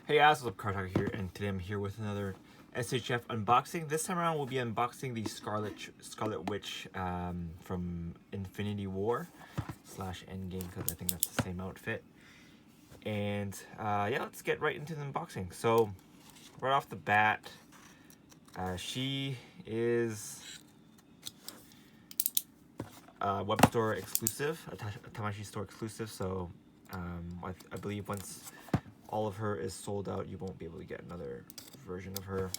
Hey guys, what's up, Cartalker here, and today I'm here with another SHF unboxing. This time around we'll be unboxing the Scarlet Witch from Infinity War / Endgame, because I think that's the same outfit. And yeah, let's get right into the unboxing. So right off the bat, she is a web store exclusive, a Tamashii store exclusive. So I believe once all of her is sold out, you won't be able to get another version of her.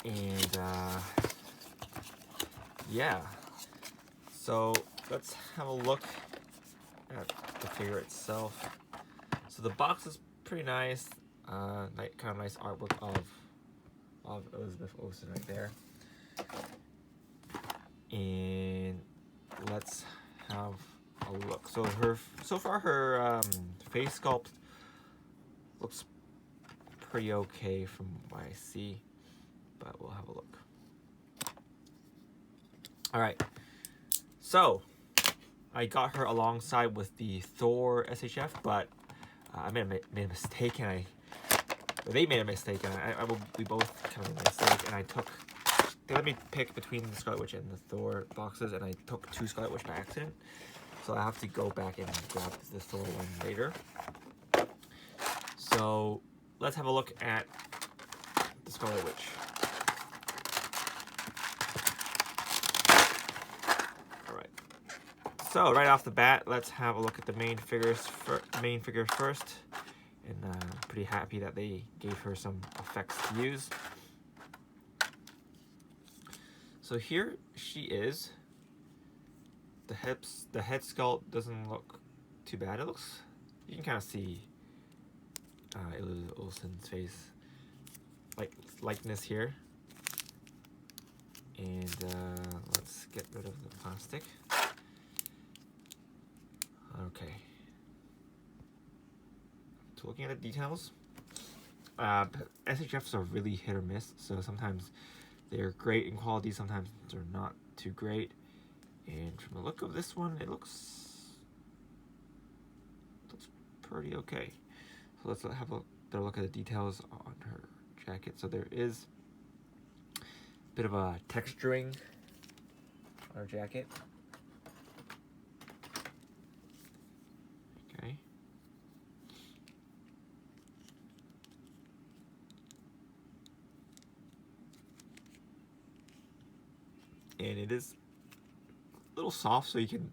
And yeah, so let's have a look at the figure itself. So the box is pretty nice, kind of nice artwork of Elizabeth Olsen right there. And let's have a look. So far her face sculpt looks pretty okay from what I see, but we'll have a look. All right, so I got her alongside with the Thor SHF, but I made a mistake, and they made a mistake, and we both kind of made a mistake, and they let me pick between the Scarlet Witch and the Thor boxes, and I took two Scarlet Witch by accident. So I have to go back and grab the Thor one later. So let's have a look at the Scarlet Witch. Alright. So right off the bat, let's have a look at the main figure first. And I'm pretty happy that they gave her some effects to use. So here she is. The head sculpt doesn't look too bad. It looks, you can kind of see Elizabeth Olsen's face likeness here. And let's get rid of the plastic. Okay. So looking at the details, SHFs are really hit or miss. So sometimes they're great in quality, sometimes they're not too great. And from the look of this one, it looks pretty okay. So let's have a better look at the details on her jacket. So there is a bit of a texturing on her jacket. Okay. And it is a little soft, so you can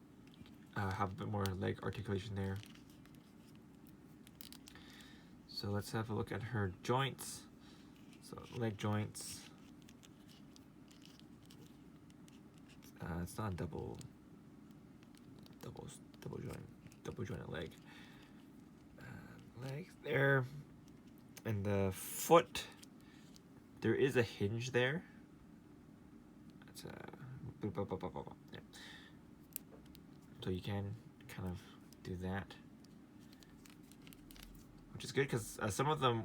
have a bit more leg articulation there. So let's have a look at her joints. So leg joints. It's not a double jointed leg. Legs there, and the foot. There is a hinge there. It's yeah. So you can kind of do that, which is good, because some of the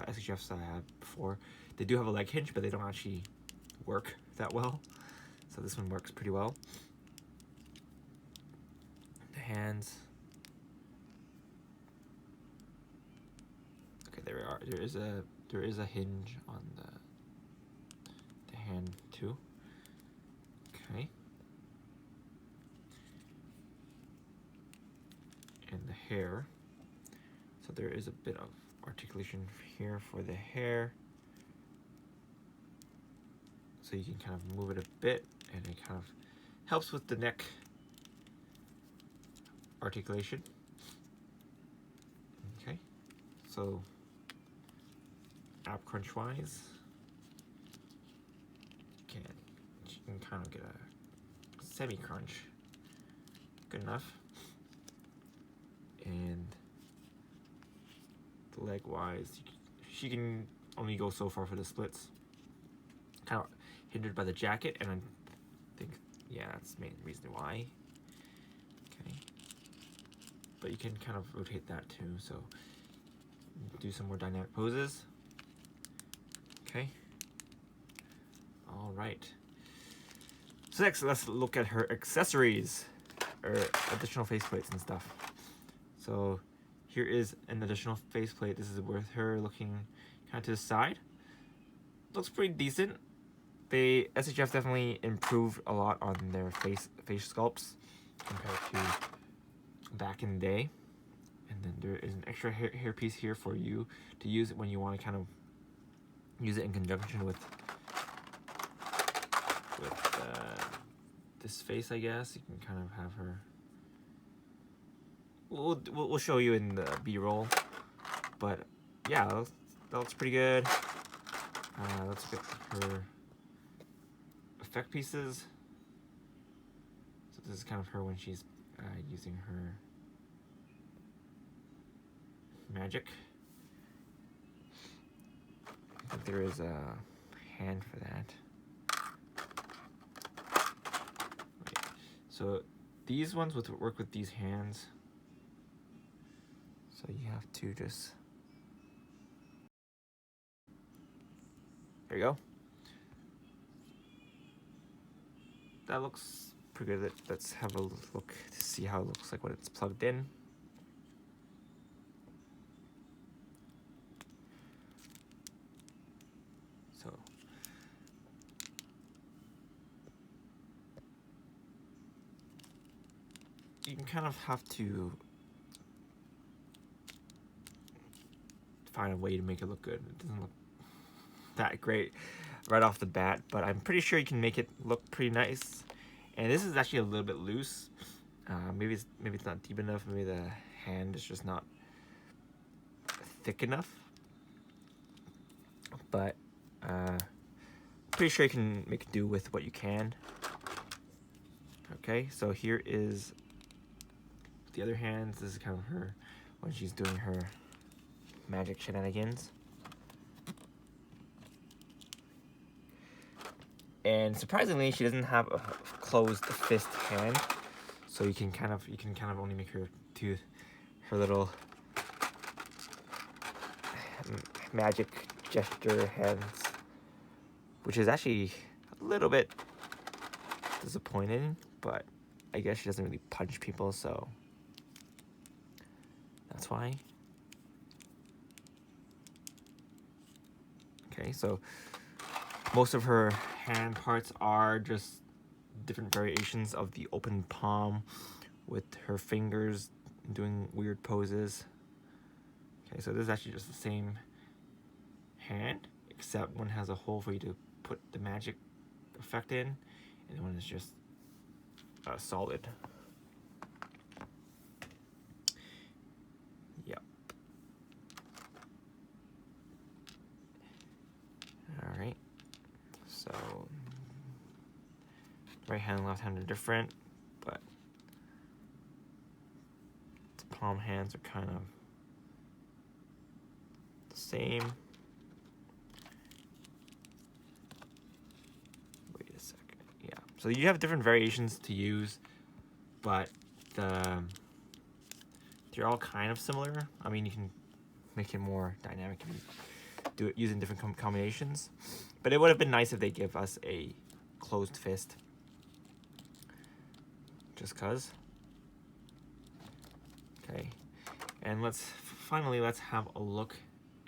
SHFs I had before, they do have a leg hinge, but they don't actually work that well. So this one works pretty well. The hands. Okay, there we are. There is a hinge on the hand too. Okay. And the hair. So there is a bit of articulation here for the hair. So you can kind of move it a bit, and it kind of helps with the neck articulation. Okay. So ab crunch wise, you can kind of get a semi crunch. Good enough. And the leg wise, she can only go so far for the splits. Kind of hindered by the jacket, and I think, yeah, that's the main reason why. Okay. But you can kind of rotate that too, so do some more dynamic poses. Okay. All right. So next, let's look at her accessories, or additional faceplates and stuff. So here is an additional faceplate. This is with her looking kind of to the side. Looks pretty decent. SHF definitely improved a lot on their face sculpts compared to back in the day. And then there is an extra hair piece here for you to use when you want to kind of use it in conjunction with this face, I guess. You can kind of have her. We'll show you in the B-roll, but yeah, that looks pretty good. Let's get her effect pieces. So this is kind of her when she's using her magic. I think there is a hand for that. Right. So these ones would work with these hands. So you have to just, there you go. That looks pretty good. Let's have a look to see how it looks like when it's plugged in. So you can kind of have to find a way to make it look good. It doesn't look that great right off the bat, but I'm pretty sure you can make it look pretty nice. And this is actually a little bit loose. Maybe it's not deep enough. Maybe the hand is just not thick enough. But pretty sure you can make do with what you can. Okay, so here is the other hand. This is kind of her when she's doing her magic shenanigans. And surprisingly, she doesn't have a closed fist hand, so you can kind of only make her do her little magic gesture hands, which is actually a little bit disappointing, but I guess she doesn't really punch people, so that's why. Okay, so most of her hand parts are just different variations of the open palm with her fingers doing weird poses. Okay, so this is actually just the same hand, except one has a hole for you to put the magic effect in, and one is just solid. Yep. All right. So right hand and left hand are different, but the palm hands are kind of the same. Wait a second. Yeah. So you have different variations to use, but they're all kind of similar. I mean, you can make it more dynamic if you do it using different combinations. But it would have been nice if they give us a closed fist. Just cause. Okay. And finally let's have a look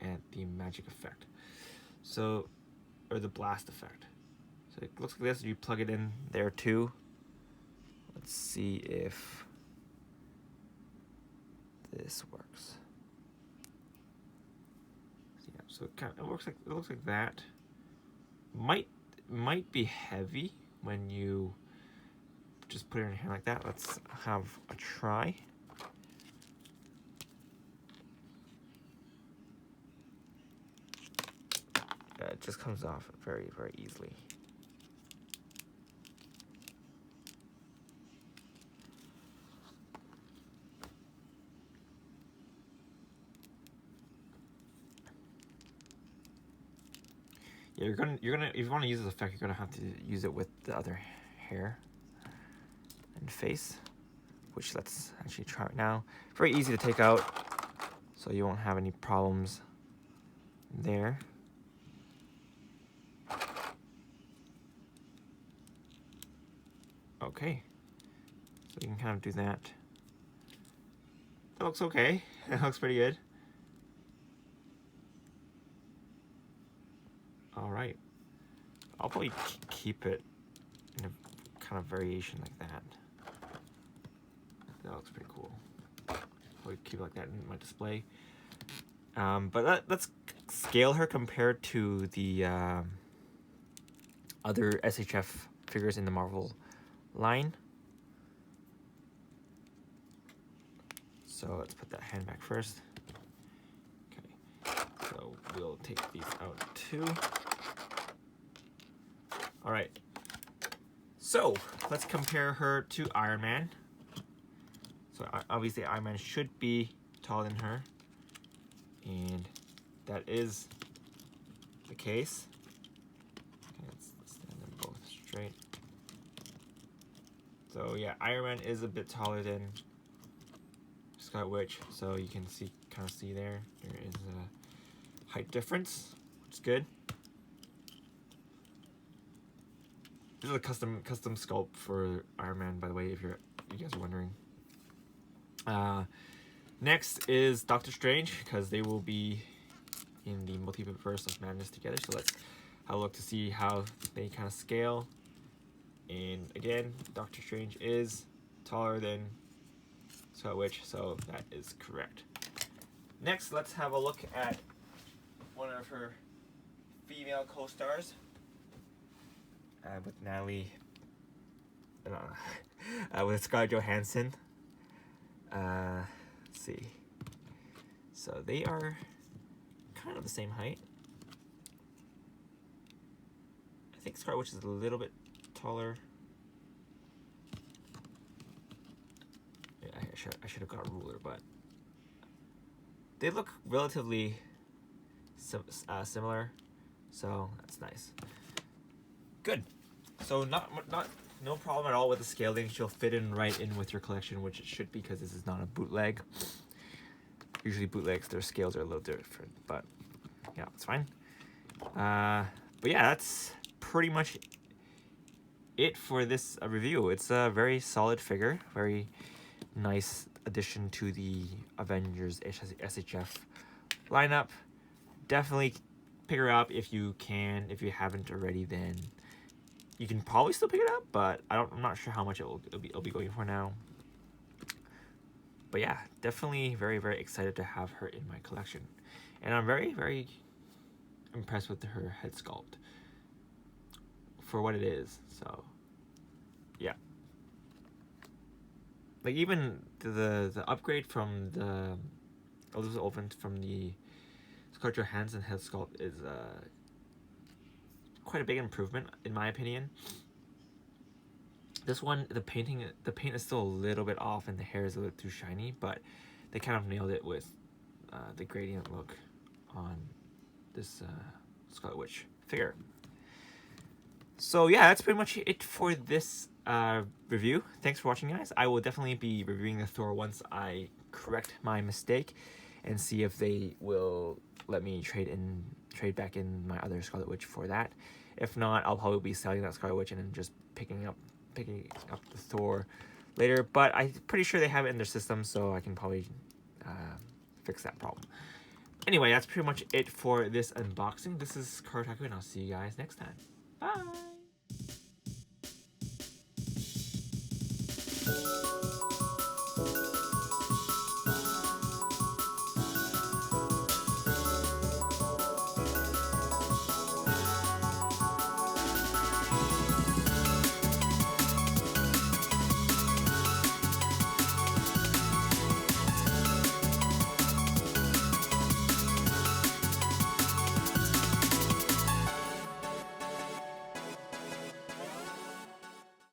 at the magic effect. So, or the blast effect. So it looks like this. You plug it in there too. Let's see if this works. Yeah, so it looks like that. Might be heavy when you just put it in your hand like that. Let's have a try. Yeah, it just comes off very, very easily. Yeah, you're gonna if you want to use this effect, you're gonna have to use it with the other hair and face, which let's actually try it now. Very easy to take out, so you won't have any problems there. Okay, so you can kind of do that. That looks okay. That looks pretty good. Alright. I'll probably keep it in a kind of variation like that. That looks pretty cool. Probably keep it like that in my display. But let's scale her compared to the other SHF figures in the Marvel line. So let's put that hand back first. Okay, so we'll take these out too. All right, so let's compare her to Iron Man. So obviously Iron Man should be taller than her, and that is the case. Okay, let's stand them both straight. So yeah, Iron Man is a bit taller than Scarlet Witch, so you can kind of see there is a height difference, which is good. This is a custom sculpt for Iron Man, by the way, if you guys are wondering. Next is Doctor Strange, because they will be in the Multiverse of Madness together. So let's have a look to see how they kind of scale. And again, Doctor Strange is taller than Scarlet Witch, so that is correct. Next, let's have a look at one of her female co-stars with Natalie, with Scarlett Johansson. Let's see. So they are kind of the same height. I think Scarlet Witch is a little bit taller. I should have got a ruler, but they look relatively similar, so that's nice. Good. So no problem at all with the scaling. She'll fit in right in with your collection, which it should be, because this is not a bootleg. Usually bootlegs, their scales are a little different, but yeah, it's fine. But yeah, that's pretty much it for this review. It's a very solid figure, very nice addition to the Avengers SHF lineup. Definitely pick her up if you can. If you haven't already, then you can probably still pick it up, but I'm not sure how much it'll be going for now. But yeah, definitely very, very excited to have her in my collection, and I'm very, very impressed with her head sculpt for what it is. So yeah, like even the upgrade from the Elizabeth Olsen from the Scarlett Johansson head sculpt is quite a big improvement in my opinion. This one, the paint is still a little bit off and the hair is a little too shiny, but they kind of nailed it with the gradient look on this Scarlet Witch figure. So yeah, that's pretty much it for this review. Thanks for watching, guys. I will definitely be reviewing the Thor once I correct my mistake and see if they will let me trade back in my other Scarlet Witch for that. If not, I'll probably be selling that Scarlet Witch and then just picking up the Thor later. But I'm pretty sure they have it in their system, so I can probably fix that problem. Anyway, that's pretty much it for this unboxing. This is Karataku, and I'll see you guys next time. Bye!